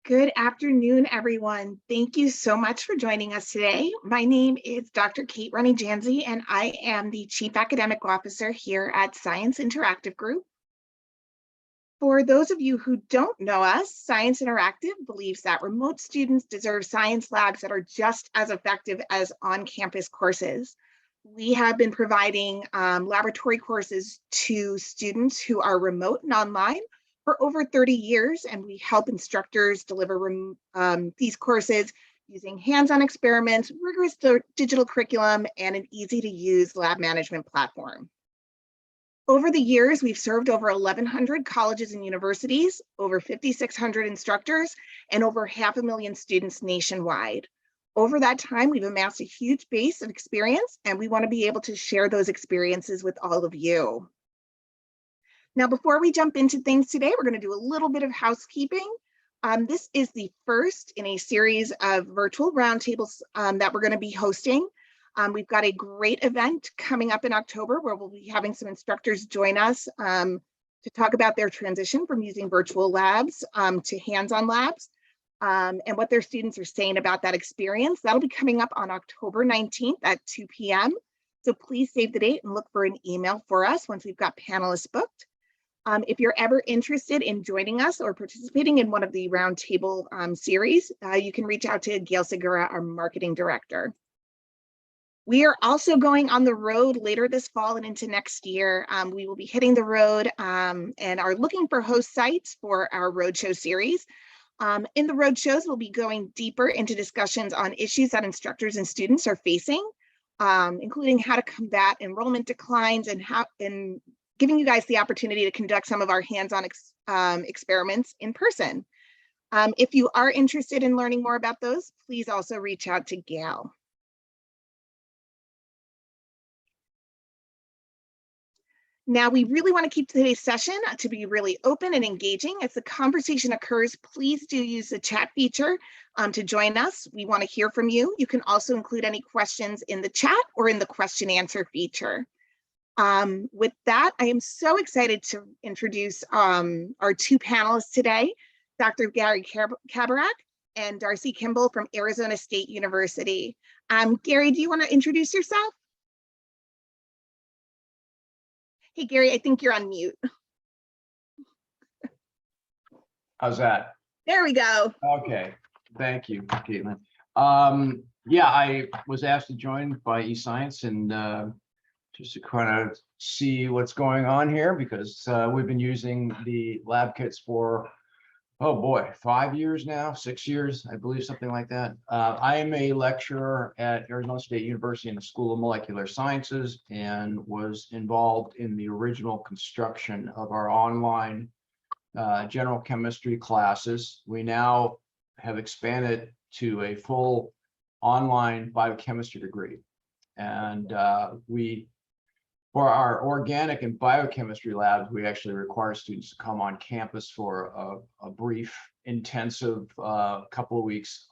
Good afternoon, everyone. Thank you so much for joining us today. My name is Dr. Cait Runne-Janczy, and I am the Chief Academic Officer here at Science Interactive Group. For those of you who don't know us, Science Interactive believes that remote students deserve science labs that are just as effective as on-campus courses. We have been providing laboratory courses to students who are remote and online for over 30 years, and we help instructors deliver these courses using hands-on experiments, rigorous digital curriculum, and an easy-to-use lab management platform. Over the years, we've served over 1,100 colleges and universities, over 5,600 instructors, and over 500,000 students nationwide. Over that time, we've amassed a huge base of experience, and we want to be able to share those experiences with all of you. Now, before we jump into things today, we're going to do a little bit of housekeeping. This is the first in a series of virtual roundtables that we're going to be hosting. We've got a great event coming up in October where we'll be having some instructors join us to talk about their transition from using virtual labs to hands-on labs and what their students are saying about that experience. That'll be coming up on October 19th at 2 p.m. So please save the date and look for an email for us once we've got panelists booked. If you're ever interested in joining us or participating in one of the roundtable series, you can reach out to Gail Segura, our marketing director. We are also going on the road later this fall and into next year. We will be hitting the road and are looking for host sites for our roadshow series. In the roadshows, we'll be going deeper into discussions on issues that instructors and students are facing, including how to combat enrollment declines and giving you guys the opportunity to conduct some of our hands-on experiments in person. If you are interested in learning more about those, please also reach out to Gail. Now, we really want to keep today's session to be really open and engaging. As the conversation occurs, please do use the chat feature to join us. We want to hear from you. You can also include any questions in the chat or in the question answer feature. With that, I am so excited to introduce our two panelists today, Dr. Gary Kabarak and Darcy Kimball from Arizona State University. Gary, do you want to introduce yourself? Hey, Gary, I think you're on mute. How's that? There we go. Okay, thank you, Caitlin. Yeah, I was asked to join by eScience and just to kind of see what's going on here because we've been using the lab kits for, oh boy, 5 years now, 6 years, I believe, something like that. I am a lecturer at Arizona State University in the School of Molecular Sciences and was involved in the original construction of our online general chemistry classes. We now have expanded to a full online biochemistry degree. And for our organic and biochemistry labs, we actually require students to come on campus for a brief, intensive couple of weeks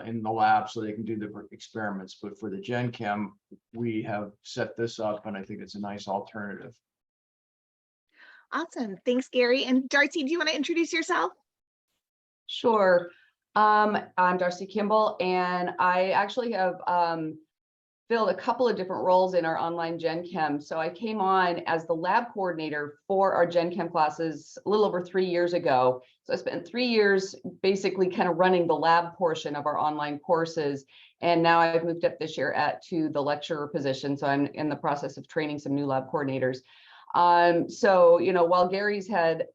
in the lab so they can do the experiments. But for the Gen Chem, we have set this up, and I think it's a nice alternative. Awesome. Thanks, Gary. And Darcy, do you want to introduce yourself? Sure. I'm Darcy Kimball, and I actually have filled a couple of different roles in our online Gen Chem. So I came on as the lab coordinator for our Gen Chem classes a little over 3 years ago. So I spent 3 years basically kind of running the lab portion of our online courses. And now I've moved up this year to the lecturer position. So I'm in the process of training some new lab coordinators. So, while Gary's had,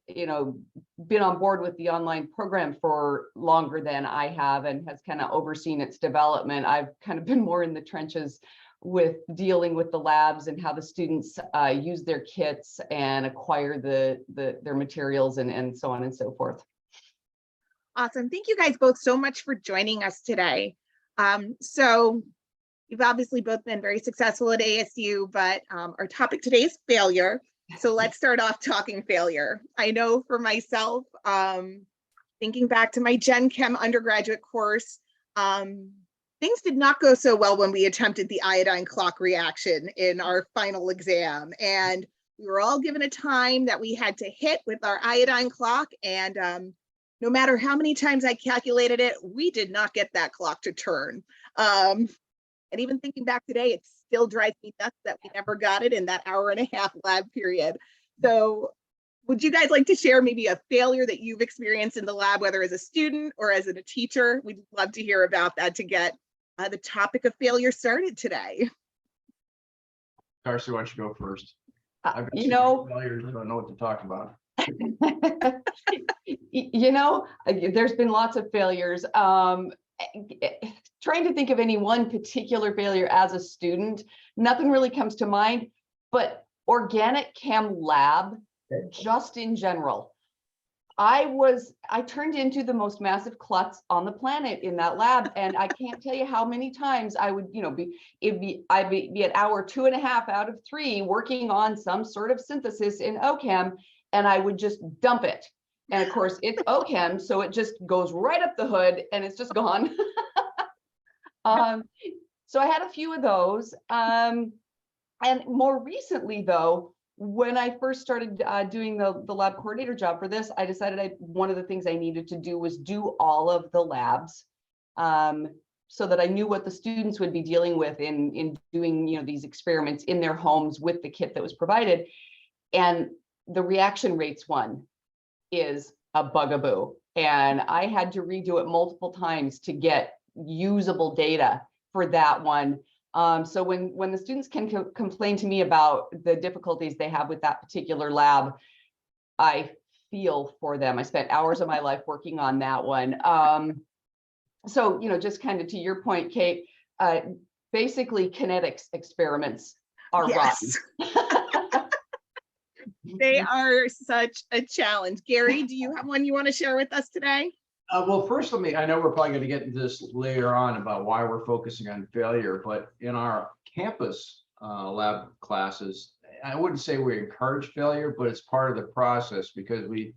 been on board with the online program for longer than I have and has kind of overseen its development, I've kind of been more in the trenches with dealing with the labs and how the students use their kits and acquire their materials and so on and so forth. Awesome. Thank you guys both so much for joining us today. So you've obviously both been very successful at ASU, but our topic today is failure. So let's start off talking failure. I know for myself, thinking back to my Gen Chem undergraduate course, things did not go so well when we attempted the iodine clock reaction in our final exam. And we were all given a time that we had to hit with our iodine clock, and no matter how many times I calculated it, we did not get that clock to turn. And even thinking back today, it still drives me nuts that we never got it in that hour-and-a-half lab period. So would you guys like to share maybe a failure that you've experienced in the lab, whether as a student or as a teacher? We'd love to hear about that to get the topic of failure started today. Darcy, why don't you go first? I've got You know, failures, I don't know what to talk about. you know, there's been lots of failures. Trying to think of any one particular failure as a student, nothing really comes to mind, but organic chem lab, just in general. I turned into the most massive klutz on the planet in that lab. And I can't tell you how many times I would, I'd be at hour 2.5 out of 3 working on some sort of synthesis in OChem, and I would just dump it. And of course it's OChem, so it just goes right up the hood and it's just gone. So I had a few of those. And more recently though, when I first started doing the lab coordinator job for this, I decided one of the things I needed to do was do all of the labs, so that I knew what the students would be dealing with in doing these experiments in their homes with the kit that was provided. And the reaction rates one is a bugaboo, and I had to redo it multiple times to get usable data for that one. So when the students can complain to me about the difficulties they have with that particular lab, I feel for them. I spent hours of my life working on that one. So, just kind of to your point, Cait, basically kinetics experiments are Yes. rotten. They are such a challenge. Gary, do you have one you want to share with us today? Well, first, I know we're probably going to get into this later on about why we're focusing on failure, but in our campus lab classes, I wouldn't say we encourage failure, but it's part of the process because we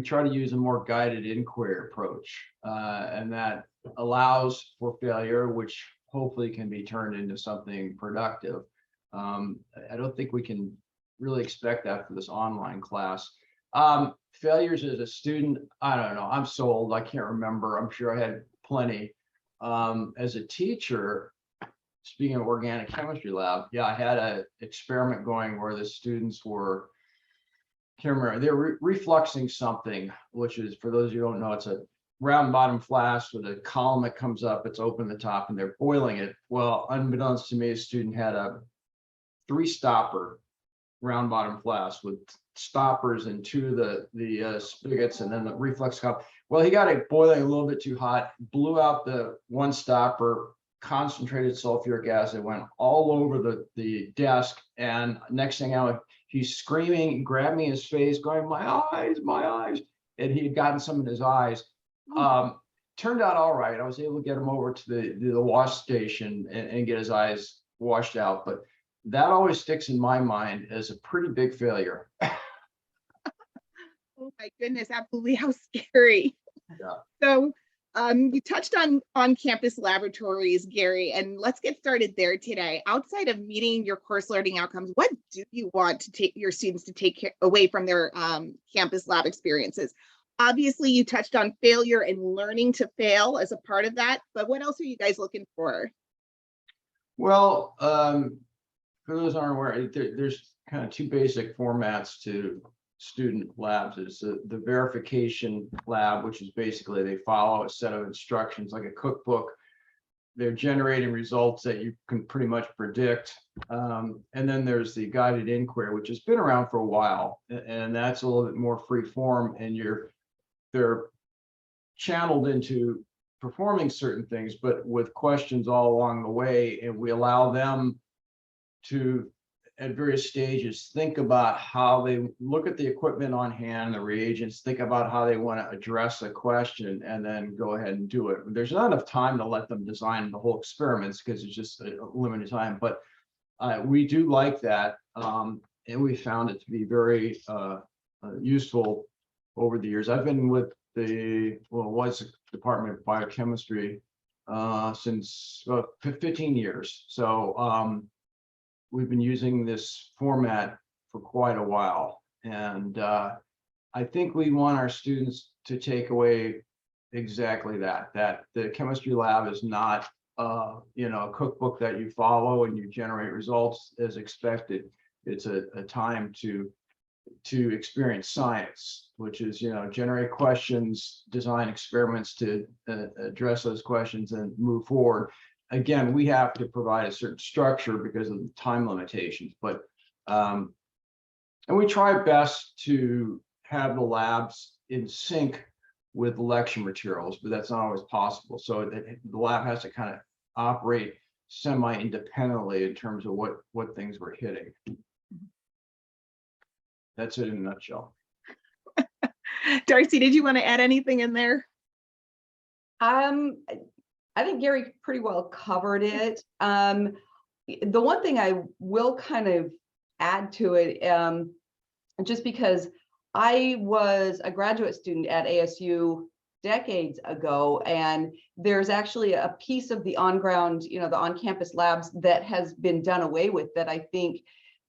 try to use a more guided inquiry approach, and that allows for failure, which hopefully can be turned into something productive. I don't think we can really expect that for this online class. Failures as a student, I don't know. I'm so old, I can't remember. I'm sure I had plenty. As a teacher, speaking of organic chemistry lab, yeah, I had an experiment going where the students were, can't remember, they were refluxing something, which is, for those of you who don't know, it's a round bottom flask with a column that comes up, it's open at the top, and they're boiling it. Well, unbeknownst to me, a student had a 3-stopper round bottom flask with stoppers and 2 of the spigots and then the reflux cup. Well, he got it boiling a little bit too hot, blew out the 1 stopper, concentrated sulfuric acid, went all over the desk, and next thing I know, he's screaming, grabbed me in his face, going, my eyes, and he had gotten some in his eyes. Turned out all right. I was able to get him over to the wash station and get his eyes washed out, but that always sticks in my mind as a pretty big failure. Oh my goodness, absolutely. How scary. Yeah. So you touched on campus laboratories, Gary, and let's get started there today. Outside of meeting your course learning outcomes, what do you want to take your students to take away from their campus lab experiences? Obviously, you touched on failure and learning to fail as a part of that, but what else are you guys looking for? Well, for those who aren't aware, there's kind of 2 basic formats to student labs. It's the verification lab, which is basically they follow a set of instructions like a cookbook. They're generating results that you can pretty much predict. And then there's the guided inquiry, which has been around for a while, and that's a little bit more free form, and they're channeled into performing certain things, but with questions all along the way, and we allow them to, at various stages, think about how they look at the equipment on hand, the reagents, think about how they want to address a question, and then go ahead and do it. There's not enough time to let them design the whole experiments because it's just a limited time, but we do like that, and we found it to be very useful over the years. I've been with the Department of Biochemistry since 15 years. So we've been using this format for quite a while, and I think we want our students to take away exactly that, that the chemistry lab is not, you know, a cookbook that you follow and you generate results as expected. It's a time to experience science, which is, you know, generate questions, design experiments to address those questions and move forward. Again, we have to provide a certain structure because of the time limitations, but and we try best to have the labs in sync with the lecture materials, but that's not always possible. So the lab has to kind of operate semi-independently in terms of what things we're hitting. That's it in a nutshell. Darcy, did you want to add anything in there? I think Gary pretty well covered it. The one thing I will kind of add to it, just because I was a graduate student at ASU decades ago, and there's actually a piece of the on-ground, you know, the on-campus labs that has been done away with that I think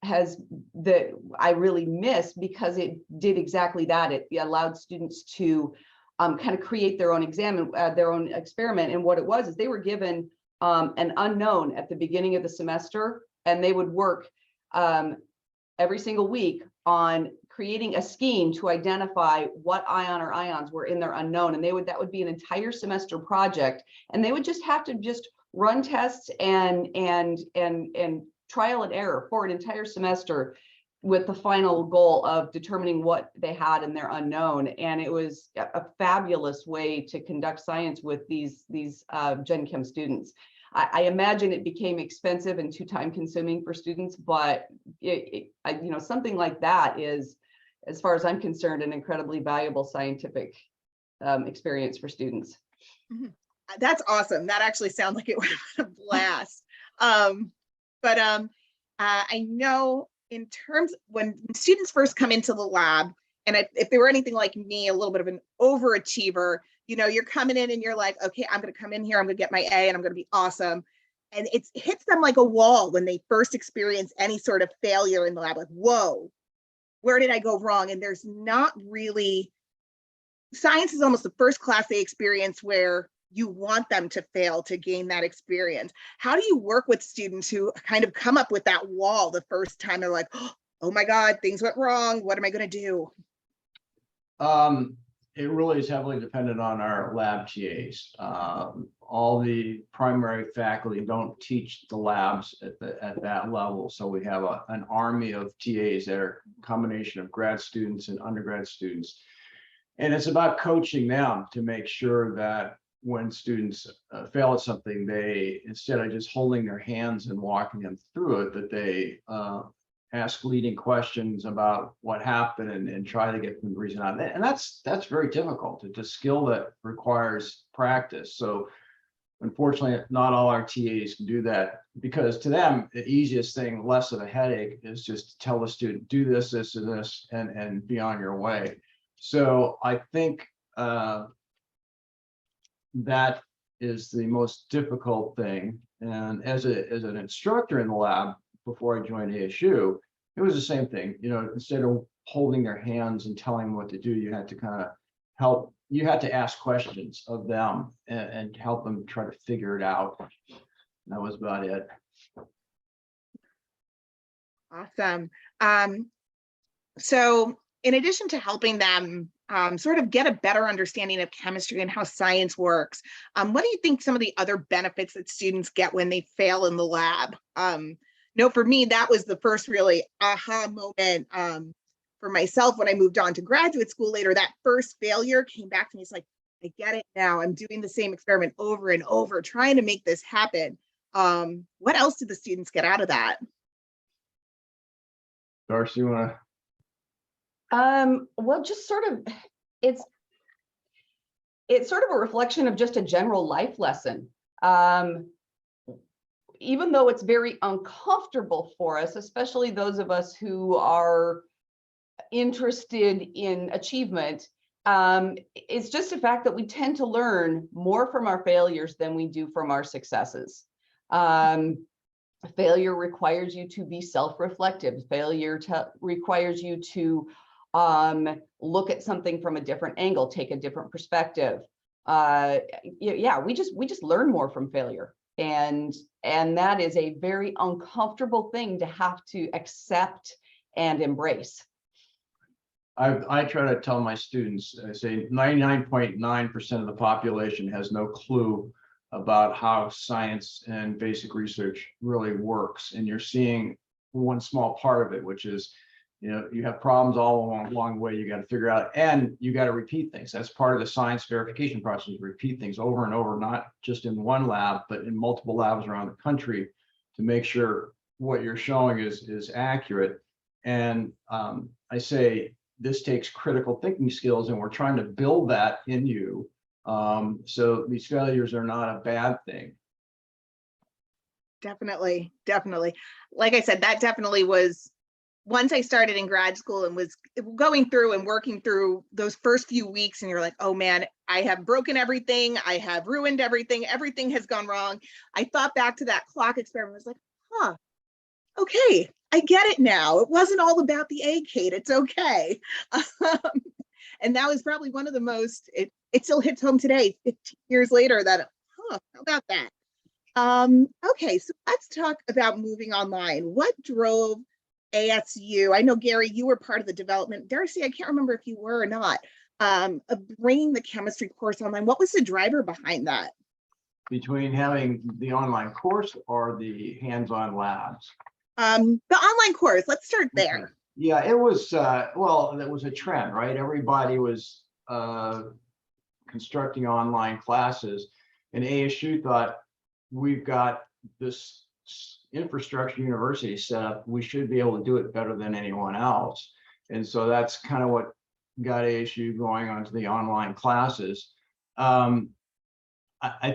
that I really miss, because it did exactly that. It allowed students to kind of create their own their own experiment. And what it was is they were given an unknown at the beginning of the semester, and they would work every single week on creating a scheme to identify what ion or ions were in their unknown. And that would be an entire semester project, and they would just have to run tests and trial and error for an entire semester, with the final goal of determining what they had in their unknown. And it was a fabulous way to conduct science with these Gen Chem students. I imagine it became expensive and too time consuming for students, but you know, something like that is, as far as I'm concerned, an incredibly valuable scientific experience for students. Mm-hmm. That's awesome. That actually sounds like it would have been a blast. I know in terms when students first come into the lab, and if they were anything like me, a little bit of an overachiever, you know, you're coming in and you're like, okay, I'm going to come in here, I'm going to get my A and I'm going to be awesome. And it hits them like a wall when they first experience any sort of failure in the lab, like, whoa, where did I go wrong? And there's not really, science is almost the first class they experience where you want them to fail to gain that experience. How do you work with students who kind of come up with that wall the first time? They're like, oh my God, things went wrong. What am I going to do? It really is heavily dependent on our lab TAs. All the primary faculty don't teach the labs at that level. So we have an army of TAs that are a combination of grad students and undergrad students. And it's about coaching them to make sure that when students fail at something, they, instead of just holding their hands and walking them through it, that they ask leading questions about what happened and try to get them the reason out. And that's very difficult. It's a skill that requires practice. So unfortunately, not all our TAs can do that, because to them, the easiest thing, less of a headache, is just to tell the student, do this, this, and this, and be on your way. So I think that is the most difficult thing. And as an instructor in the lab before I joined ASU, it was the same thing. You know, instead of holding their hands and telling them what to do, you had to kind of help. You had to ask questions of them and help them try to figure it out. That was about it. Awesome. So in addition to helping them sort of get a better understanding of chemistry and how science works, what do you think some of the other benefits that students get when they fail in the lab? No, for me, that was the first really aha moment for myself when I moved on to graduate school later. That first failure came back to me. It's like, I get it now. I'm doing the same experiment over and over, trying to make this happen. What else did the students get out of that? Darcy, you want to? Well, just sort of, it's sort of a reflection of just a general life lesson. Even though it's very uncomfortable for us, especially those of us who are interested in achievement, it's just a fact that we tend to learn more from our failures than we do from our successes. Failure requires you to be self-reflective. Failure requires you to look at something from a different angle, take a different perspective. Yeah, we just learn more from failure. And that is a very uncomfortable thing to have to accept and embrace. I try to tell my students, I say 99.9% of the population has no clue about how science and basic research really works. And you're seeing one small part of it, which is, you have problems all along the way. You got to figure out, and you got to repeat things. That's part of the science verification process. Repeat things over and over, not just in one lab, but in multiple labs around the country, to make sure what you're showing is accurate. And I say this takes critical thinking skills, and we're trying to build that in you. So these failures are not a bad thing. Definitely. Like I said, that definitely was, once I started in grad school and was going through and working through those first few weeks, and you're like, oh man, I have broken everything. I have ruined everything. Everything has gone wrong. I thought back to that clock experiment. I was like, okay, I get it now. It wasn't all about the egg, Cait. It's okay. And that was probably one of the most, it still hits home today, 15 years later, that, how about that? Okay, so let's talk about moving online. What drove ASU? I know, Gary, you were part of the development. Darcy, I can't remember if you were or not, of bringing the chemistry course online. What was the driver behind that? Between having the online course or the hands-on labs? The online course, let's start there. Yeah, it was, well, it was a trend, right? Everybody was constructing online classes, and ASU thought, we've got this infrastructure university set up, we should be able to do it better than anyone else. And so that's kind of what got ASU going onto the online classes. I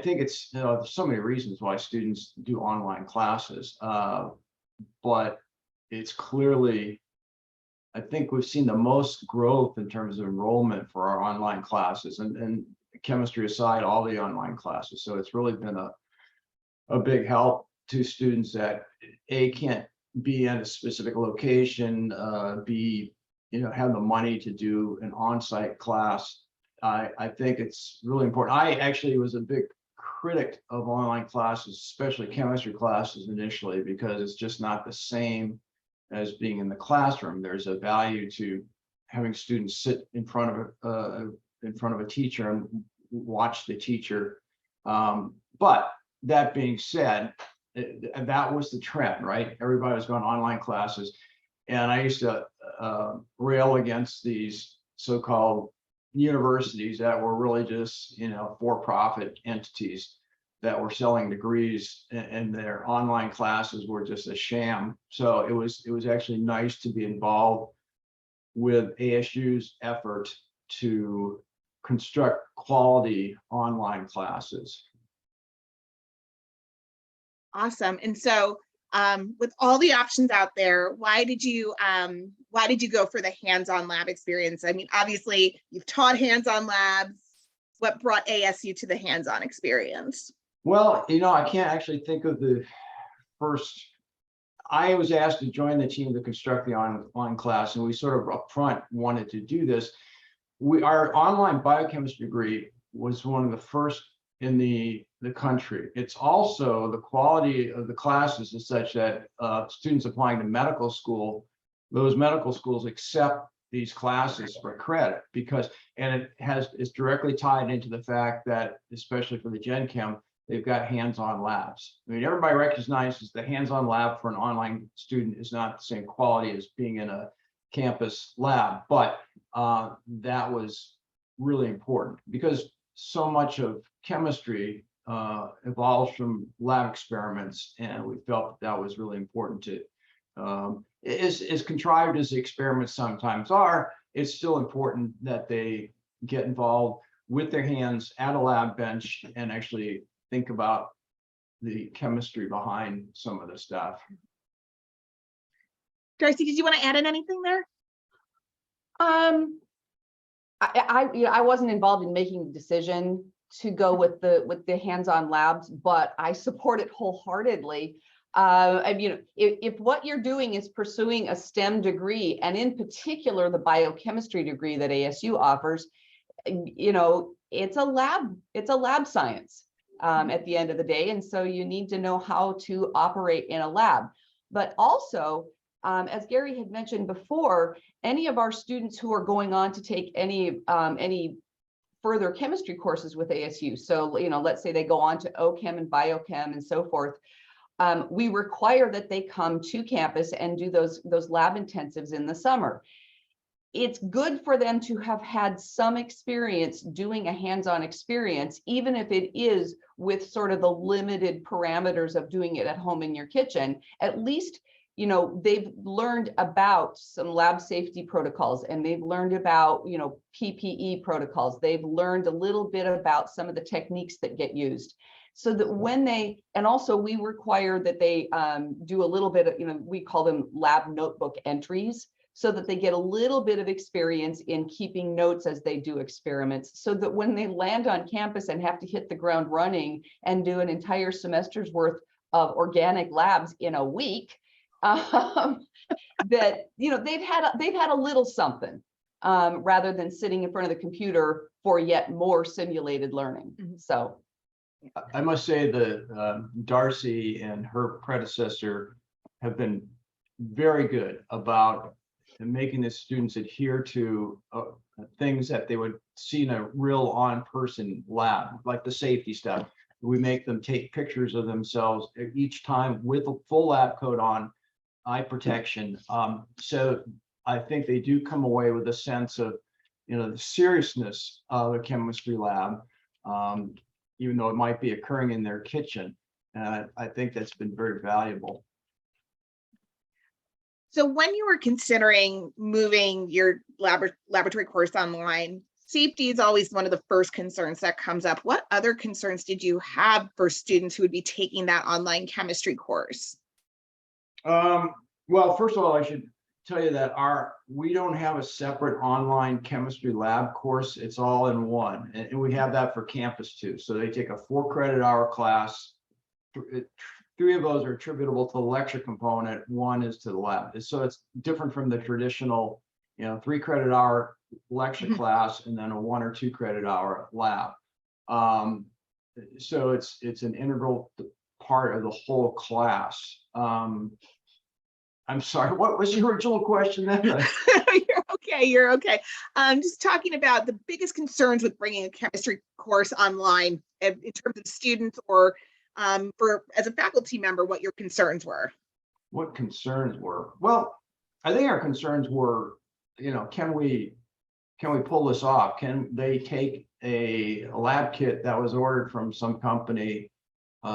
think it's, there's so many reasons why students do online classes, but it's clearly, I think we've seen the most growth in terms of enrollment for our online classes, and chemistry aside, all the online classes. So it's really been a big help to students that can't be in a specific location, B, have the money to do an on-site class. I think it's really important. I actually was a big critic of online classes, especially chemistry classes initially, because it's just not the same as being in the classroom. There's a value to having students sit in front of a teacher and watch the teacher. But that being said, that was the trend, right? Everybody was going online classes, and I used to rail against these so-called universities that were really just, for-profit entities that were selling degrees, and their online classes were just a sham. So it was actually nice to be involved with ASU's effort to construct quality online classes. Awesome. And so with all the options out there, why did you go for the hands-on lab experience? I mean, obviously you've taught hands-on labs. What brought ASU to the hands-on experience? Well, I can't actually think of the first. I was asked to join the team to construct the online class, and we sort of upfront wanted to do this. Our online biochemistry degree was one of the first in the country. It's also, the quality of the classes is such that students applying to medical school, those medical schools accept these classes for credit, because, and it's directly tied into the fact that, especially for the Gen Chem, they've got hands-on labs. I mean, everybody recognizes the hands-on lab for an online student is not the same quality as being in a campus lab, but that was really important, because so much of chemistry evolves from lab experiments, and we felt that was really important to, as contrived as the experiments sometimes are, it's still important that they get involved with their hands at a lab bench and actually think about the chemistry behind some of the stuff. Darcy, did you want to add in anything there? I wasn't involved in making the decision to go with the hands-on labs, but I support it wholeheartedly. I mean, if what you're doing is pursuing a STEM degree, and in particular the biochemistry degree that ASU offers, it's a lab science at the end of the day. And so you need to know how to operate in a lab. But also, as Gary had mentioned before, any of our students who are going on to take any further chemistry courses with ASU, so let's say they go on to OChem and biochem and so forth, we require that they come to campus and do those lab intensives in the summer. It's good for them to have had some experience doing a hands-on experience, even if it is with sort of the limited parameters of doing it at home in your kitchen. At least, they've learned about some lab safety protocols, and they've learned about, PPE protocols. They've learned a little bit about some of the techniques that get used. So that when and also we require that they do a little bit of, we call them lab notebook entries, so that they get a little bit of experience in keeping notes as they do experiments, so that when they land on campus and have to hit the ground running and do an entire semester's worth of organic labs in a week, that they've had a little something, rather than sitting in front of the computer for yet more simulated learning. So I must say that Darcy and her predecessor have been very good about making the students adhere to things that they would see in a real on-person lab, like the safety stuff. We make them take pictures of themselves each time with a full lab coat on, eye protection. So I think they do come away with a sense of, the seriousness of a chemistry lab, even though it might be occurring in their kitchen. And I think that's been very valuable. So when you were considering moving your laboratory course online, safety is always one of the first concerns that comes up. What other concerns did you have for students who would be taking that online chemistry course? Well, first of all, I should tell you that we don't have a separate online chemistry lab course. It's all in one, and we have that for campus too. So they take a 4-credit-hour class. 3 of those are attributable to the lecture component. 1 is to the lab. So it's different from the traditional, 3-credit-hour lecture class and then a 1 or 2-credit-hour lab. So it's an integral part of the whole class. I'm sorry, what was your original question then? You're okay. Just talking about the biggest concerns with bringing a chemistry course online in terms of students, or for as a faculty member, what your concerns were. What concerns were? Well, I think our concerns were, can we pull this off? Can they take a lab kit that was ordered from some company,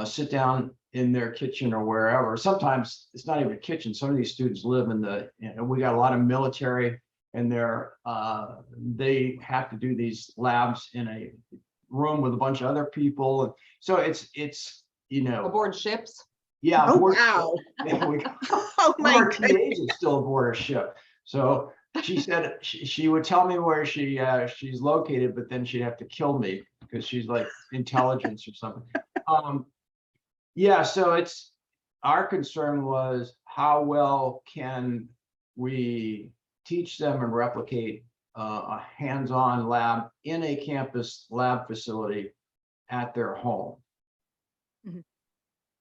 sit down in their kitchen or wherever? Sometimes it's not even a kitchen. Some of these students live in we got a lot of military, and they have to do these labs in a room with a bunch of other people. And so it's aboard ships. Yeah. Oh, wow. Oh my our goodness. TAs is still aboard a ship. So she said she would tell me where she's located, but then she'd have to kill me because she's like intelligence or something. Yeah, so our concern was how well can we teach them and replicate a hands-on lab in a campus lab facility at their home. Mhm.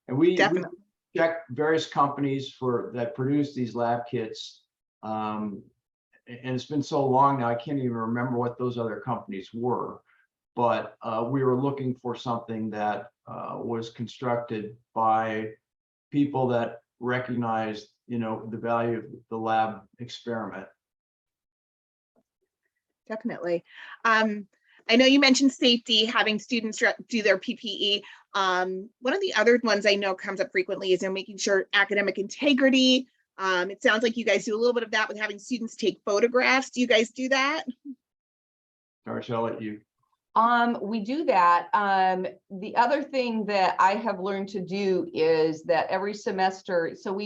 And we Definitely. checked various companies that produce these lab kits. And it's been so long now, I can't even remember what those other companies were. But we were looking for something that was constructed by people that recognized, the value of the lab experiment. Definitely. I know you mentioned safety, having students do their PPE. One of the other ones I know comes up frequently is making sure academic integrity. It sounds like you guys do a little bit of that with having students take photographs. Do you guys do that? Darcy, I'll let you. We do that. The other thing that I have learned to do is that every semester, so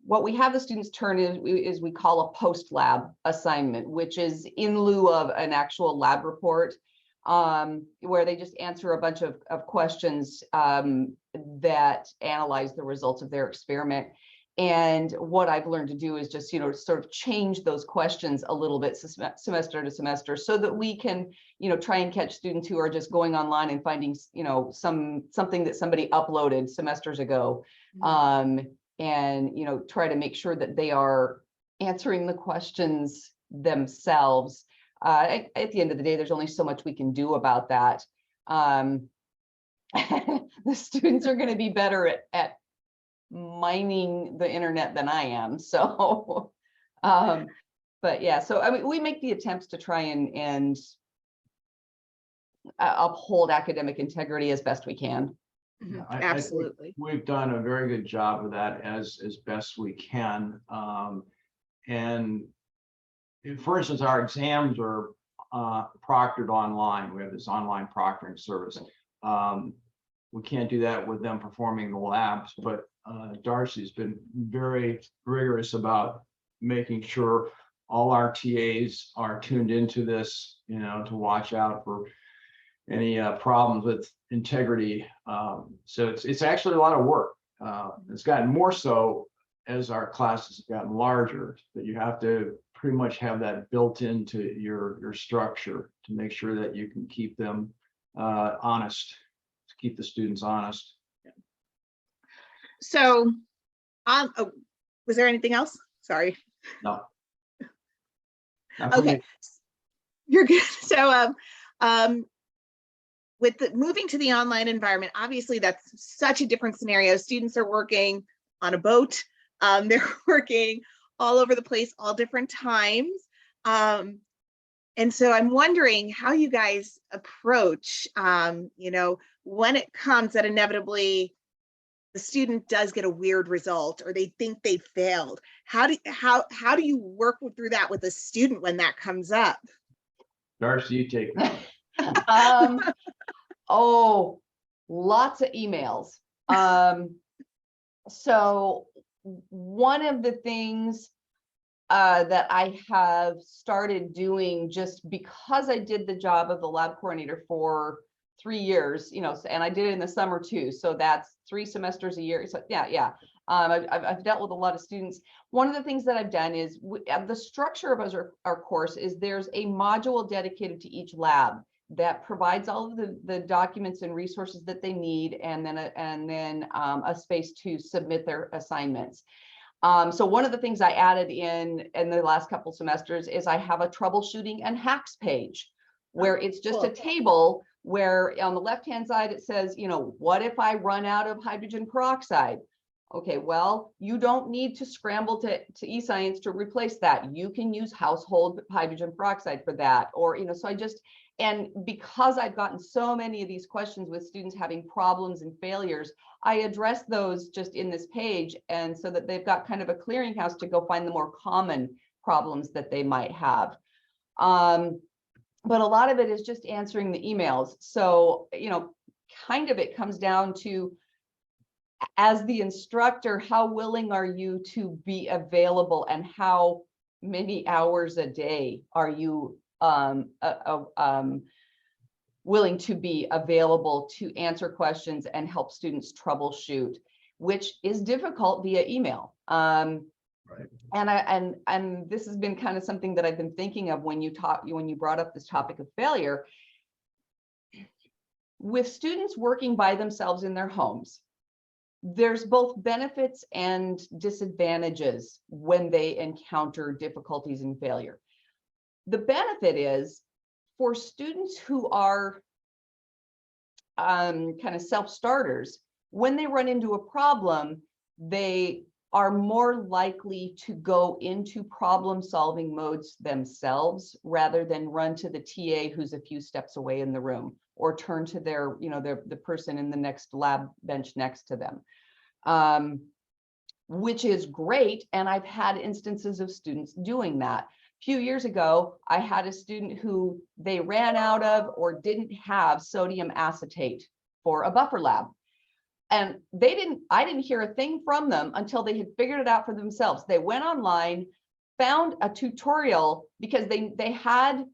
what we have the students turn is we call a post lab assignment, which is in lieu of an actual lab report. where they just answer a bunch of questions that analyze the results of their experiment. And what I've learned to do is just, sort of change those questions a little bit semester to semester, so that we can, try and catch students who are just going online and finding, something that somebody uploaded semesters ago, and, try to make sure that they are answering the questions themselves. At the end of the day, there's only so much we can do about that. The students are going to be better at mining the internet than I am. So, but yeah, so I mean, we make the attempts to try and uphold academic integrity as best we can. Yeah, Absolutely. I think we've done a very good job of that as best we can. And for instance, our exams are proctored online. We have this online proctoring service. We can't do that with them performing the labs, but Darcy's been very rigorous about making sure all our TAs are tuned into this, to watch out for any problems with integrity. So it's actually a lot of work. It's gotten more so as our classes have gotten larger, that you have to pretty much have that built into your structure to make sure that you can keep them honest, to keep the students honest. So, oh, was there anything else? Sorry. No. Not for Okay, me. you're good. So, with moving to the online environment, obviously that's such a different scenario. Students are working on a boat. They're working all over the place, all different times. And so I'm wondering how you guys approach, when it comes that inevitably the student does get a weird result or they think they failed. How do you work through that with a student when that comes up? Darcy, you take it. Oh, lots of emails. So one of the things that I have started doing, just because I did the job of the lab coordinator for 3 years, and I did it in the summer too. So that's 3 semesters a year. So yeah. I've dealt with a lot of students. One of the things that I've done is the structure of our course is there's a module dedicated to each lab that provides all of the documents and resources that they need, and then a space to submit their assignments. So one of the things I added in the last couple semesters is I have a troubleshooting and hacks page, where it's just a table where on the left-hand side it says, what if I run out of hydrogen peroxide? Okay, well, you don't need to scramble to eScience to replace that. You can use household hydrogen peroxide for that. Or, so and because I've gotten so many of these questions with students having problems and failures, I address those just in this page, and so that they've got kind of a clearinghouse to go find the more common problems that they might have. But a lot of it is just answering the emails. So, kind of it comes down to, as the instructor, how willing are you to be available, and how many hours a day are you willing to be available to answer questions and help students troubleshoot, which is difficult via email. Right. And this has been kind of something that I've been thinking of when you brought up this topic of failure. With students working by themselves in their homes, there's both benefits and disadvantages when they encounter difficulties and failure. The benefit is, for students who are kind of self-starters, when they run into a problem, they are more likely to go into problem-solving modes themselves, rather than run to the TA who's a few steps away in the room, or turn to their, the person in the next lab bench next to them, which is great. And I've had instances of students doing that. A few years ago, I had a student who they ran out of or didn't have sodium acetate for a buffer lab. And I didn't hear a thing from them until they had figured it out for themselves. They went online, found a tutorial, because they had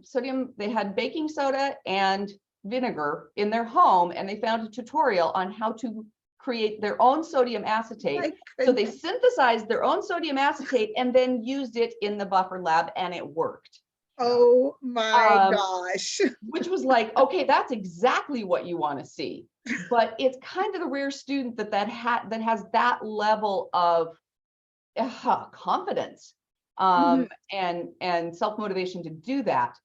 Sodium, they had baking soda and vinegar in their home, and they found a tutorial on how to create their own sodium acetate. My So they goodness. synthesized their own sodium acetate and then used it in the buffer lab, and it worked. Oh my Um, gosh. Which was like, okay, that's exactly what you want to see. But it's kind of the rare student that has that level of confidence and self-motivation to do that.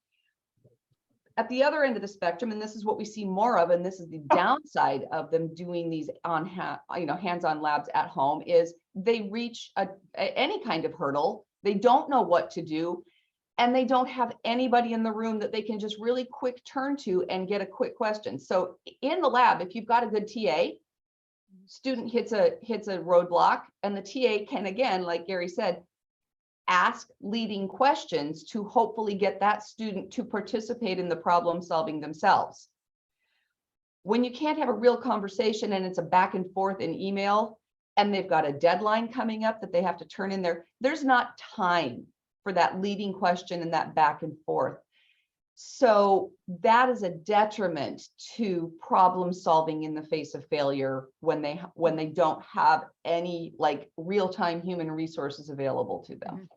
At the other end of the spectrum, and this is what we see more of, and this is the downside of them doing these hands-on labs at home, is they reach any kind of hurdle. They don't know what to do, and they don't have anybody in the room that they can just really quick turn to and get a quick question. So in the lab, if you've got a good TA, student hits a roadblock, and the TA can, again, like Gary said, ask leading questions to hopefully get that student to participate in the problem solving themselves. When you can't have a real conversation and it's a back and forth in email, and they've got a deadline coming up that they have to turn in there's not time for that leading question and that back and forth. So that is a detriment to problem solving in the face of failure when they don't have any like real-time human resources available to them.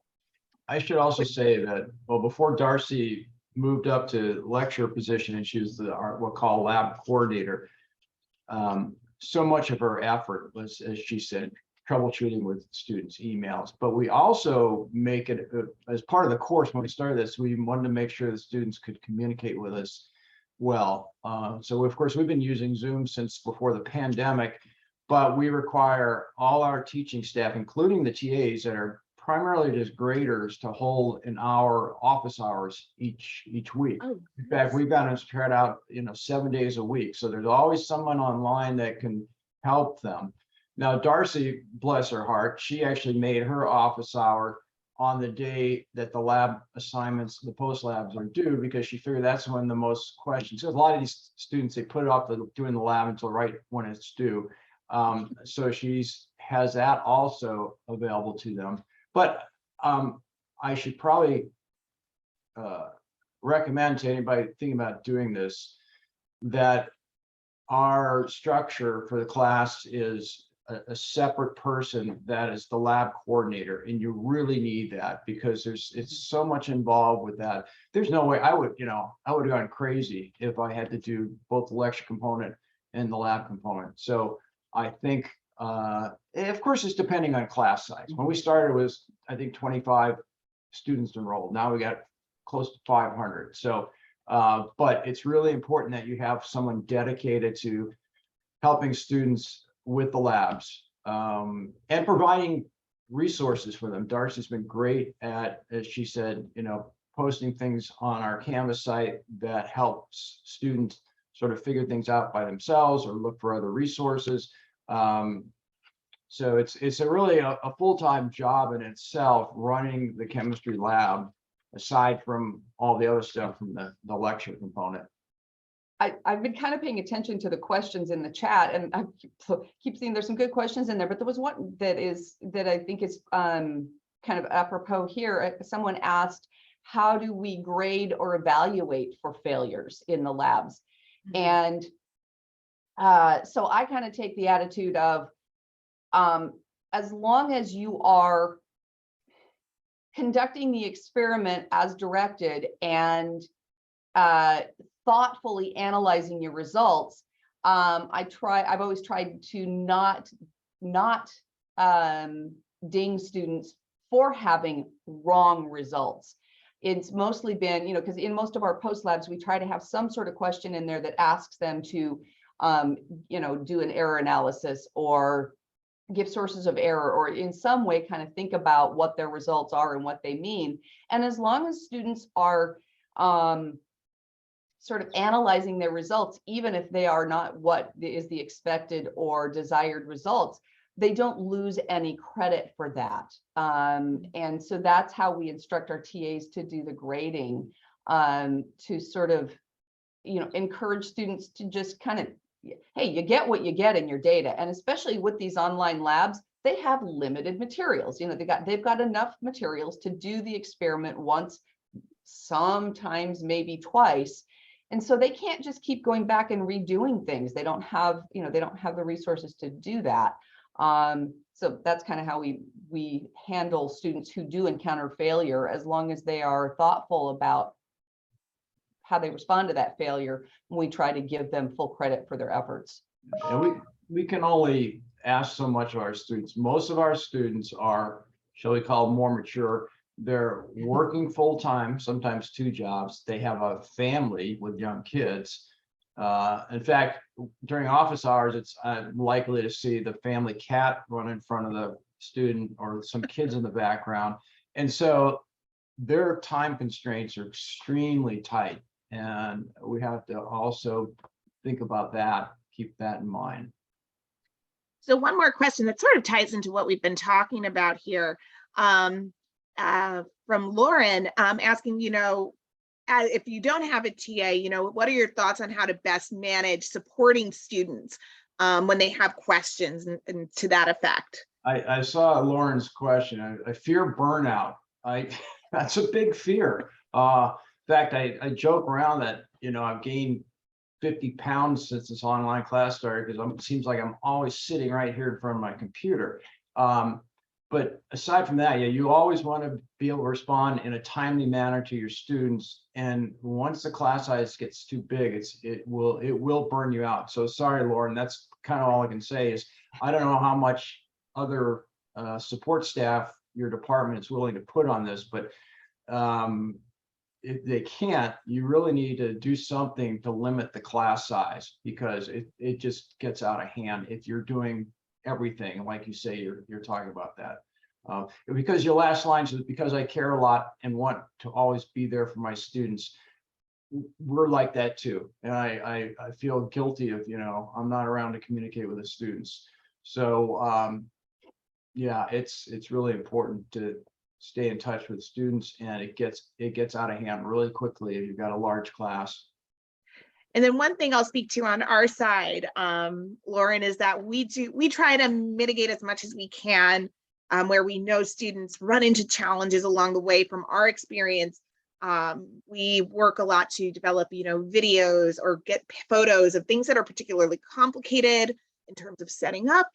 I should also say that, well, before Darcy moved up to lecturer position and she was what we'll call lab coordinator, so much of her effort was, as she said, troubleshooting with students' emails. But we also make it as part of the course. When we started this, we wanted to make sure the students could communicate with us well. So of course, we've been using Zoom since before the pandemic, but we require all our teaching staff, including the TAs that are primarily just graders, to hold an hour office hours each week. Oh, in fact, we've got them spread out, 7 days a week. So there's always someone online that can help them. Now, Darcy, bless her heart, she actually made her office hour on the day that the lab assignments, the post labs are due, because she figured that's when the most questions. So a lot of these students, they put it off doing the lab until right when it's due. So has that also available to them. But I should probably recommend to anybody thinking about doing this that our structure for the class is a separate person that is the lab coordinator, and you really need that because it's so much involved with that. There's no way I would have gone crazy if I had to do both the lecture component and the lab component. So I think of course it's depending on class size. When we started, it was I think 25 students enrolled. Now we got close to 500. So but it's really important that you have someone dedicated to helping students with the labs and providing resources for them. Darcy's been great at, as she said, posting things on our Canvas site that helps students sort of figure things out by themselves or look for other resources. So it's really a full-time job in itself, running the chemistry lab, aside from all the other stuff from the lecture component. I've been kind of paying attention to the questions in the chat, and I keep seeing there's some good questions in there, but there was one that I think is kind of apropos here. Someone asked, how do we grade or evaluate for failures in the labs? And so I kind of take the attitude of, as long as you are conducting the experiment as directed and thoughtfully analyzing your results, I've always tried to not ding students for having wrong results. It's mostly been, because in most of our post labs, we try to have some sort of question in there that asks them to, do an error analysis or give sources of error, or in some way kind of think about what their results are and what they mean. And as long as students are sort of analyzing their results, even if they are not what is the expected or desired results, they don't lose any credit for that. And so that's how we instruct our TAs to do the grading, to sort of, encourage students to just kind of, hey, you get what you get in your data. And especially with these online labs, they have limited materials. They've got enough materials to do the experiment once sometimes maybe twice. And so they can't just keep going back and redoing things. They don't have, they don't have the resources to do that. So that's kind of how we handle students who do encounter failure, as long as they are thoughtful about how they respond to that failure. We try to give them full credit for their efforts. And we can only ask so much of our students. Most of our students are, shall we call, more mature. They're working full time, sometimes 2 jobs. They have a family with young kids. In fact, during office hours, it's likely to see the family cat run in front of the student or some kids in the background. And so their time constraints are extremely tight. And we have to also think about that, keep that in mind. So one more question that sort of ties into what we've been talking about here, from Lauren, asking, if you don't have a TA, what are your thoughts on how to best manage supporting students when they have questions and to that effect? I saw Lauren's question. I fear burnout. That's a big fear. In fact, I joke around that, I've gained 50 pounds since this online class started, because it seems like I'm always sitting right here in front of my computer. But aside from that, you always want to be able to respond in a timely manner to your students. And once the class size gets too big, it will burn you out. So sorry, Lauren, that's kind of all I can say. Is I don't know how much other support staff your department is willing to put on this, but if they can't, you really need to do something to limit the class size, because it just gets out of hand if you're doing everything like you say you're talking about that. Because your last line is, because I care a lot and want to always be there for my students. We're like that too, and I feel guilty if I'm not around to communicate with the students. So yeah, it's really important to stay in touch with students, and it gets out of hand really quickly if you've got a large class. And then one thing I'll speak to on our side, Lauren, is that we try to mitigate as much as we can, where we know students run into challenges along the way. From our experience, we work a lot to develop, videos or get photos of things that are particularly complicated in terms of setting up,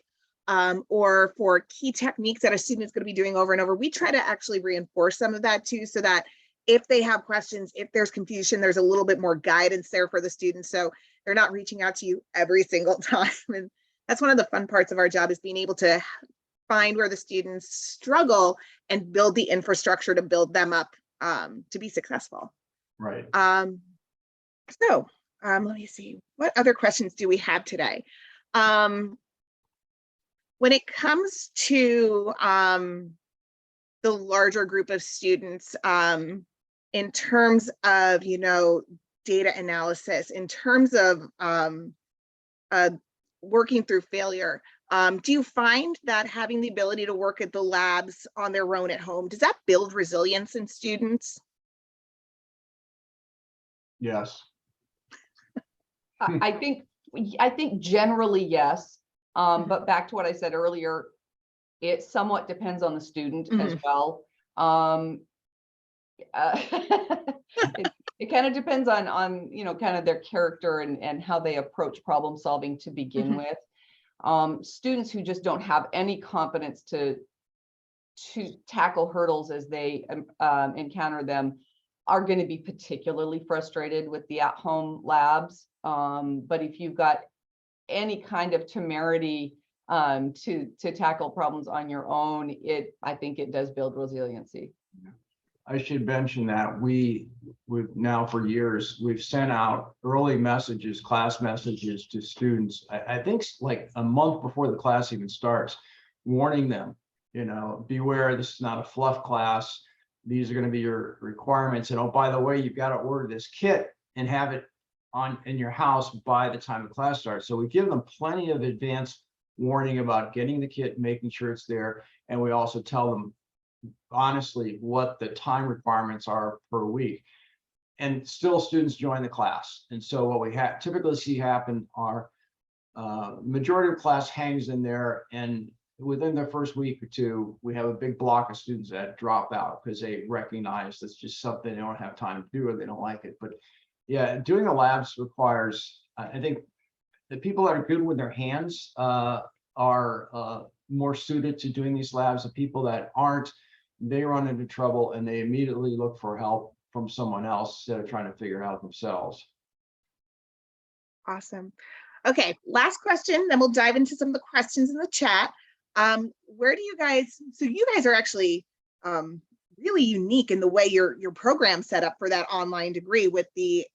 or for key techniques that a student is going to be doing over and over. We try to actually reinforce some of that too, so that if they have questions, if there's confusion, there's a little bit more guidance there for the students, so they're not reaching out to you every single time. And that's one of the fun parts of our job, is being able to find where the students struggle and build the infrastructure to build them up to be successful. Right. So let me see, what other questions do we have today? When it comes to the larger group of students, in terms of, data analysis, in terms of working through failure, do you find that having the ability to work at the labs on their own at home, does that build resilience in students? Yes. I think generally yes, but back to what I said earlier, it somewhat depends on the student as well. It kind of depends on kind of their character and how they approach problem solving to begin with. Students who just don't have any confidence to tackle hurdles as they encounter them are going to be particularly frustrated with the at-home labs. But if you've got any kind of temerity to tackle problems on your own, I think it does build resiliency. I should mention that we've now for years, we've sent out early messages, class messages to students. I think like a month before the class even starts, warning them, beware, this is not a fluff class. These are going to be your requirements. And oh, by the way, you've got to order this kit and have it in your house by the time the class starts. So we give them plenty of advance warning about getting the kit, making sure it's there. And we also tell them honestly what the time requirements are per week. And still students join the class. And so what we typically see happen are majority of class hangs in there, and within the first week or two, we have a big block of students that drop out because they recognize that's just something they don't have time to do or they don't like it. But yeah, doing the labs requires, I think the people that are good with their hands are more suited to doing these labs. The people that aren't, they run into trouble and they immediately look for help from someone else instead of trying to figure it out themselves. Awesome. Okay, last question, then we'll dive into some of the questions in the chat. Where do you guys, so you guys are actually really unique in the way your program set up for that online degree with the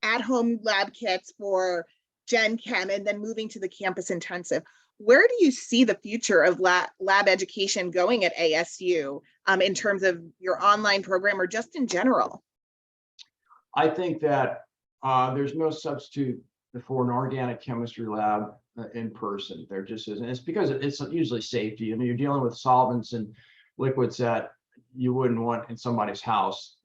at-home lab kits for Gen Chem and then moving to the campus intensive. Where do you see the future of lab education going at ASU in terms of your online program or just in general? I think that there's no substitute for an organic chemistry lab in person. There just isn't. It's because it's usually safety. I mean, you're dealing with solvents and liquids that you wouldn't want in somebody's house,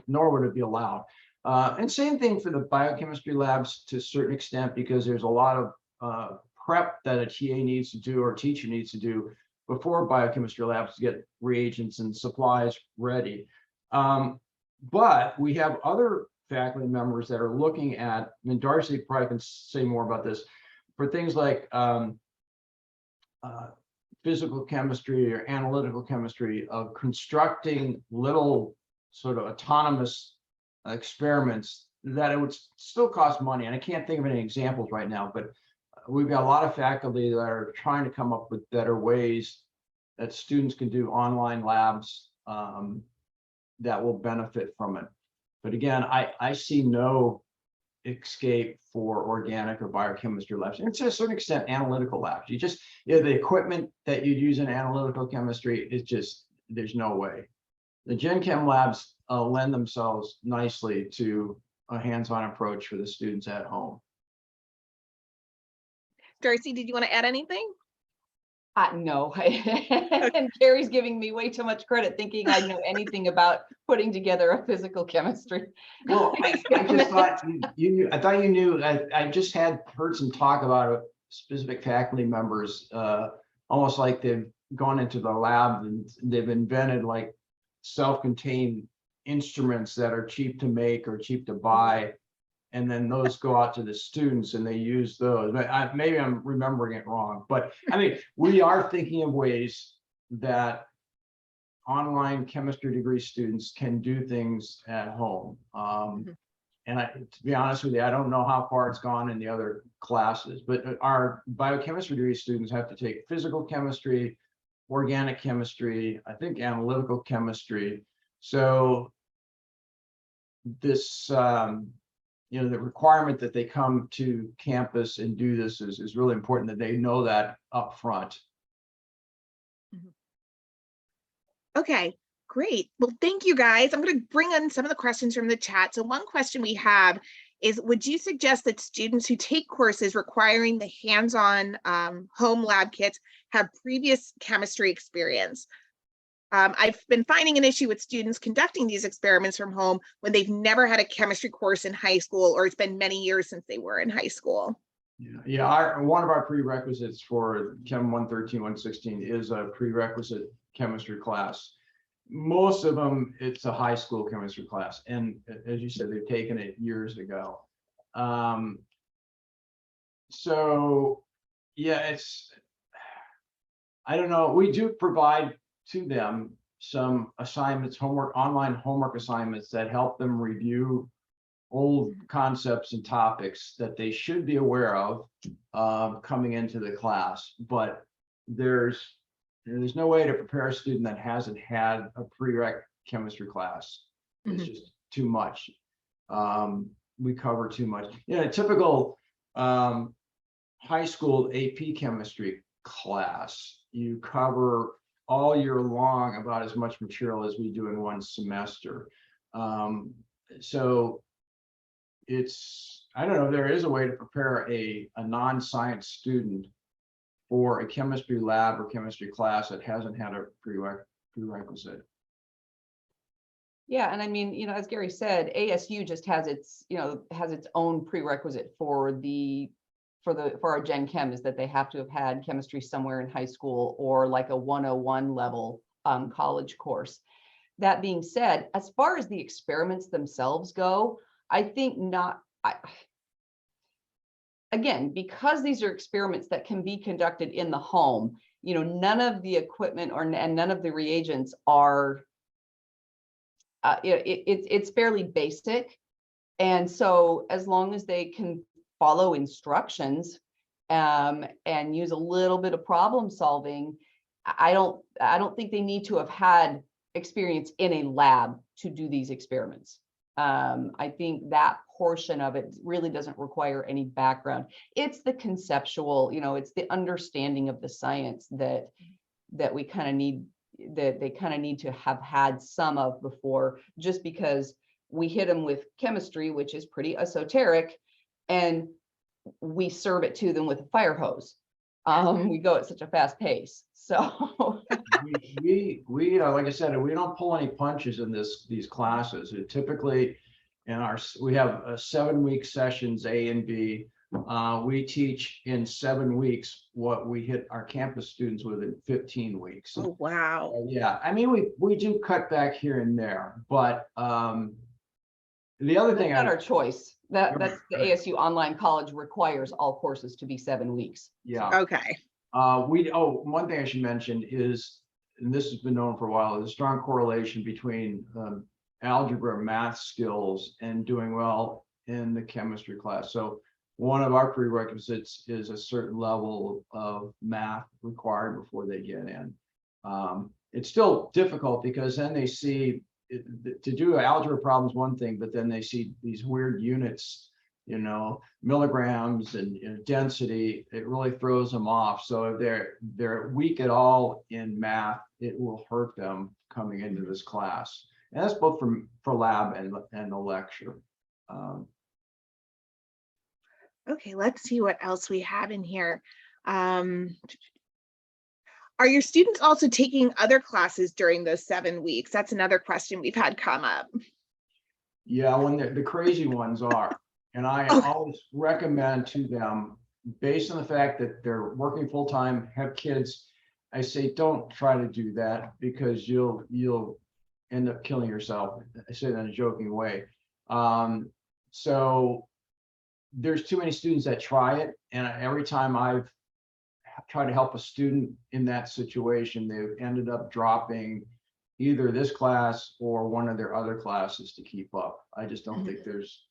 nor would it be allowed. And same thing for the biochemistry labs to a certain extent, because there's a lot of prep that a TA needs to do or a teacher needs to do before biochemistry labs to get reagents and supplies ready. But we have other faculty members that are looking at, and Darcy probably can say more about this, for things like physical chemistry or analytical chemistry, of constructing little sort of autonomous experiments that it would still cost money. And I can't think of any examples right now, but we've got a lot of faculty that are trying to come up with better ways that students can do online labs that will benefit from it. But again, I see no escape for organic or biochemistry labs, and to a certain extent, analytical labs. You just, the equipment that you'd use in analytical chemistry is just, there's no way. The Gen Chem labs lend themselves nicely to a hands-on approach for the students at home. Darcy, did you want to add anything? No, and Carrie's giving me way too much credit, thinking I know anything about putting together a physical chemistry. Well, I just thought you knew. I thought you knew. I just had heard some talk about specific faculty members, almost like they've gone into the lab and they've invented like self-contained instruments that are cheap to make or cheap to buy. And then those go out to the students and they use those. Maybe I'm remembering it wrong, but I mean, we are thinking of ways that online chemistry degree students can do things at home. And to be honest with you, I don't know how far it's gone in the other classes, but our biochemistry degree students have to take physical chemistry, organic chemistry, I think analytical chemistry. So this, the requirement that they come to campus and do this is really important, that they know that up front. Okay, great. Well, thank you guys. I'm going to bring in some of the questions from the chat. So one question we have is, would you suggest that students who take courses requiring the hands-on home lab kits have previous chemistry experience? I've been finding an issue with students conducting these experiments from home when they've never had a chemistry course in high school, or it's been many years since they were in high school. Yeah. One of our prerequisites for Chem 113, 116 is a prerequisite chemistry class. Most of them, it's a high school chemistry class. And as you said, they've taken it years ago. So yeah, I don't know. We do provide to them some assignments, online homework assignments that help them review old concepts and topics that they should be aware of coming into the class. But there's no way to prepare a student that hasn't had a prereq chemistry class. It's just too much. We cover too much. A typical high school AP chemistry class, you cover all year long about as much material as we do in one semester. So I don't know, there is a way to prepare a non-science student for a chemistry lab or chemistry class that hasn't had a prerequisite. Yeah, and I mean, as Gary said, ASU just has its own prerequisite for the for our Gen Chem is that they have to have had chemistry somewhere in high school or like a 101 level college course. That being said, as far as the experiments themselves go, I think not. Again, because these are experiments that can be conducted in the home, you know, none of the equipment and none of the reagents are, it's fairly basic. And so as long as they can follow instructions and use a little bit of problem solving, I don't think they need to have had experience in a lab to do these experiments. I think that portion of it really doesn't require any background. It's the conceptual, you know, it's the understanding of the science that we kind of need, that they kind of need to have had some of before, just because we hit them with chemistry, which is pretty esoteric, and we serve it to them with a fire hose. We go at such a fast pace. So we like I said, we don't pull any punches in these classes. It typically we have 7-week sessions, A and B. We teach in 7 weeks what we hit our campus students with in 15 weeks. Oh, wow. Yeah, I mean, we do cut back here and there, but the other thing, that's not our choice. That's the right. ASU online college requires all courses to be 7 weeks. Yeah. Okay. One thing I should mention is, and this has been known for a while, is a strong correlation between algebra, math skills, and doing well in the chemistry class. So one of our prerequisites is a certain level of math required before they get in. It's still difficult because then they see to do algebra problems one thing, but then they see these weird units, you know, milligrams and density. It really throws them off. So if they're weak at all in math, it will hurt them coming into this class. And that's both for lab and the lecture. Okay, let's see what else we have in here. Are your students also taking other classes during those 7 weeks? That's another question we've had come up. Yeah, when the crazy ones are. And I always recommend to them, based on the fact that they're working full time, have kids, I say, don't try to do that because you'll end up killing yourself. I say that in a joking way. So there's too many students that try it. And every time I've tried to help a student in that situation, they've ended up dropping either this class or one of their other classes to keep up. I just don't think there's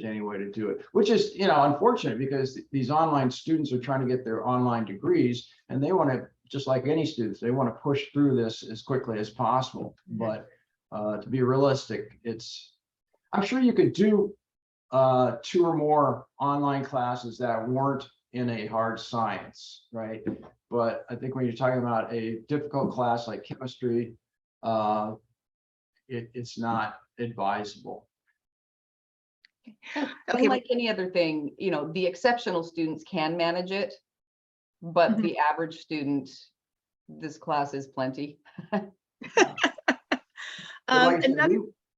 any way to do it, which is, you know, unfortunate because these online students are trying to get their online degrees and they want to, just like any students, they want to push through this as quickly as possible. But to be realistic, I'm sure you could do 2 or more online classes that weren't in a hard science, right? But I think when you're talking about a difficult class like chemistry, it's not advisable. Okay. Like any other thing, you know, the exceptional students can manage it, but the average student, this class is plenty.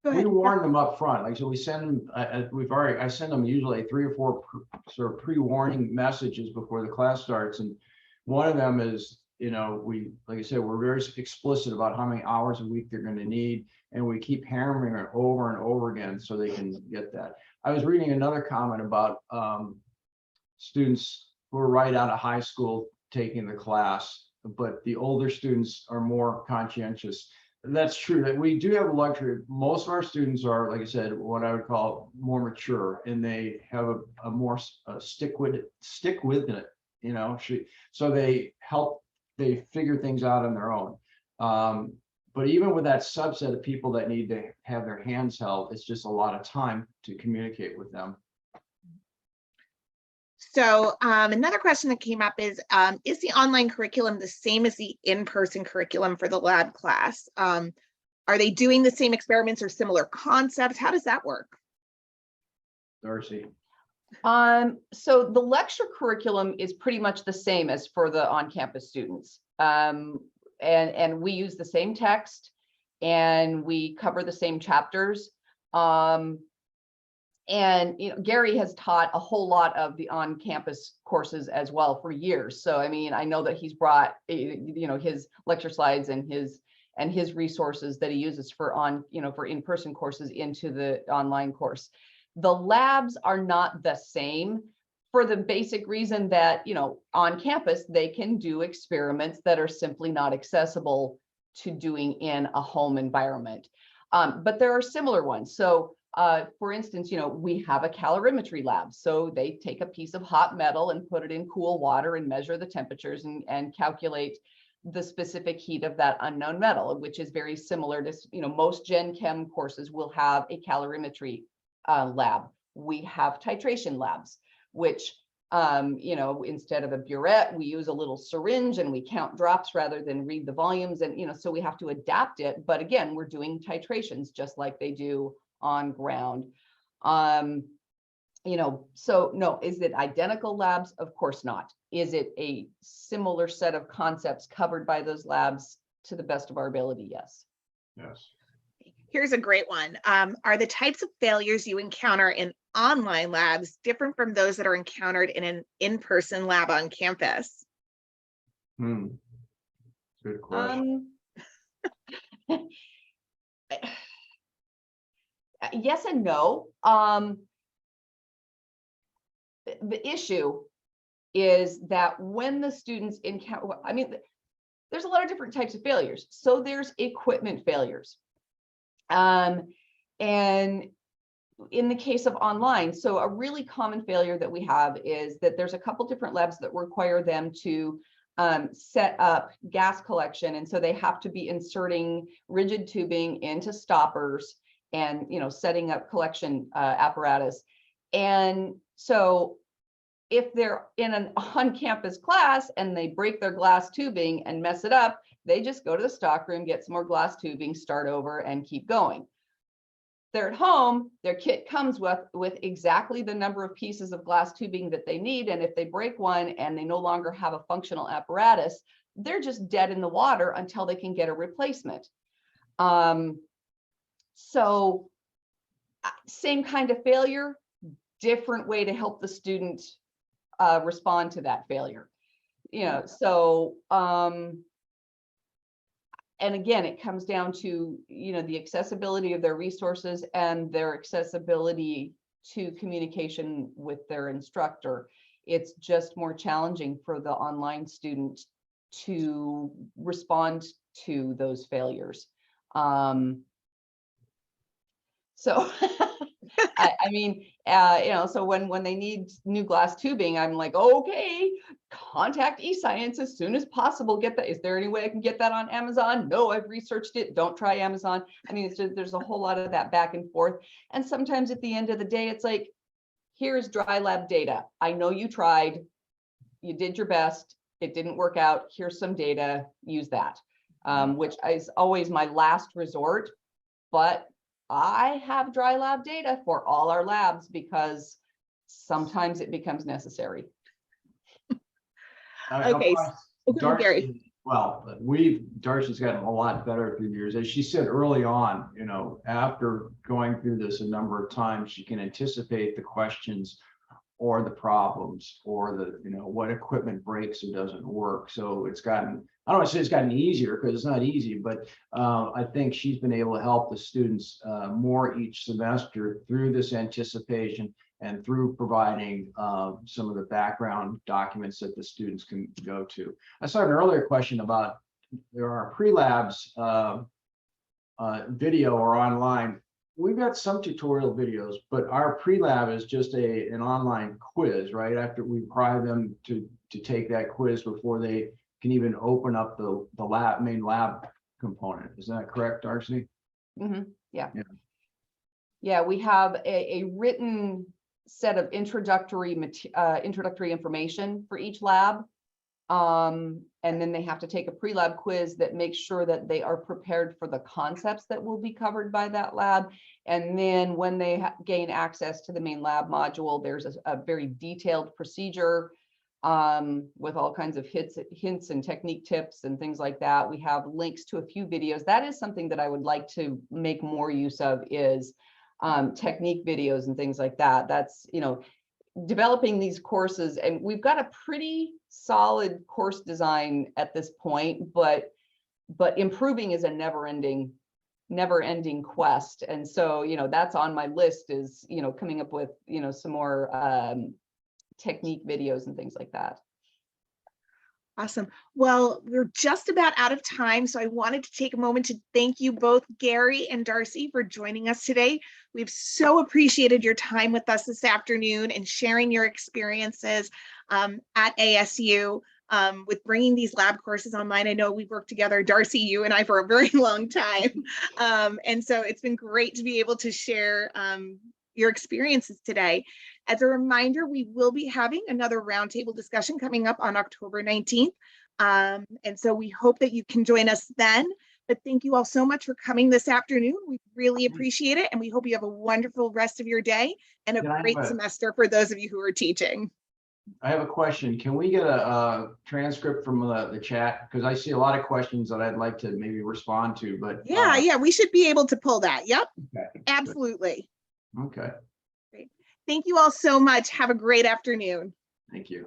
We warn them up front. Like, so we send them, I send them usually 3 or 4 sort of pre-warning messages before the class starts. And one of them is, you know, like I said, we're very explicit about how many hours a week they're going to need. And we keep hammering it over and over again so they can get that. I was reading another comment about students who are right out of high school taking the class, but the older students are more conscientious. That's true, that we do have a luxury. Most of our students are, like I said, what I would call more mature, and they have a more stick with it, you know. So they figure things out on their own. But even with that subset of people that need to have their hands held, it's just a lot of time to communicate with them. So another question that came up is the online curriculum the same as the in-person curriculum for the lab class? Are they doing the same experiments or similar concepts? How does that work? Darcy. So the lecture curriculum is pretty much the same as for the on-campus students. And we use the same text and we cover the same chapters. And And Gary has taught a whole lot of the on-campus courses as well for years. So I mean, I know that he's brought his lecture slides and his resources that he uses for for in-person courses into the online course. The labs are not the same for the basic reason that on campus they can do experiments that are simply not accessible to doing in a home environment. But there are similar ones. So for instance, we have a calorimetry lab. So they take a piece of hot metal and put it in cool water and measure the temperatures and calculate the specific heat of that unknown metal, which is very similar to, most Gen Chem courses will have a calorimetry lab. We have titration labs, which, instead of a burette, we use a little syringe and we count drops rather than read the volumes. And, so we have to adapt it. But again, we're doing titrations just like they do on ground. So no, is it identical labs? Of course not. Is it a similar set of concepts covered by those labs? To the best of our ability, yes. Yes. Here's a great one. Are the types of failures you encounter in online labs different from those that are encountered in an in-person lab on campus? Good question. Yes and no. The issue is that when the students encounter, there's a lot of different types of failures. So there's equipment failures. And in the case of online, so a really common failure that we have is that there's a couple different labs that require them to set up gas collection. And so they have to be inserting rigid tubing into stoppers and, setting up collection apparatus. And so if they're in an on-campus class and they break their glass tubing and mess it up, they just go to the stockroom, get some more glass tubing, start over and keep going. They're at home, their kit comes with exactly the number of pieces of glass tubing that they need. And if they break one and they no longer have a functional apparatus, they're just dead in the water until they can get a replacement. So same kind of failure, different way to help the student respond to that failure. And again, it comes down to, the accessibility of their resources and their accessibility to communication with their instructor. It's just more challenging for the online student to respond to those failures. So so when they need new glass tubing, I'm like, okay, contact eScience as soon as possible. Get that. Is there any way I can get that on Amazon? No, I've researched it. Don't try Amazon. There's a whole lot of that back and forth. And sometimes at the end of the day, it's like, here's dry lab data. I know you tried, you did your best. It didn't work out. Here's some data, use that, which is always my last resort. But I have dry lab data for all our labs because sometimes it becomes necessary. Okay. Darcy, Darcy's gotten a lot better through the years. As she said early on, after going through this a number of times, she can anticipate the questions or the problems or what equipment breaks or doesn't work. So it's gotten, I don't want to say it's gotten easier because it's not easy, but I think she's been able to help the students more each semester through this anticipation and through providing some of the background documents that the students can go to. I saw an earlier question about there are pre-labs video or online. We've got some tutorial videos, but our pre-lab is just an online quiz, right? After we require them to take that quiz before they can even open up the main lab component. Is that correct, Darcy? Mm-hmm. Yeah, we have a written set of introductory information for each lab. And then they have to take a pre-lab quiz that makes sure that they are prepared for the concepts that will be covered by that lab. And then when they gain access to the main lab module, there's a very detailed procedure with all kinds of hints and technique tips and things like that. We have links to a few videos. That is something that I would like to make more use of, is technique videos and things like that. That's, developing these courses, and we've got a pretty solid course design at this point, but improving is a never-ending quest. And so, that's on my list is, coming up with, some more technique videos and things like that. Awesome. Well, we're just about out of time, so I wanted to take a moment to thank you both, Gary and Darcy, for joining us today. We've so appreciated your time with us this afternoon and sharing your experiences at ASU with bringing these lab courses online. I know we've worked together, Darcy, you and I, for a very long time. And so it's been great to be able to share your experiences today. As a reminder, we will be having another roundtable discussion coming up on October 19th. And so we hope that you can join us then. But thank you all so much for coming this afternoon. We really appreciate it. And we hope you have a wonderful rest of your day and a great semester for those of you who are teaching. I have a question. Can we get a transcript from the chat? Because I see a lot of questions that I'd like to maybe respond to, but yeah, we should be able to pull that. Yep, okay. Absolutely. Okay. Great. Thank you all so much. Have a great afternoon. Thank you.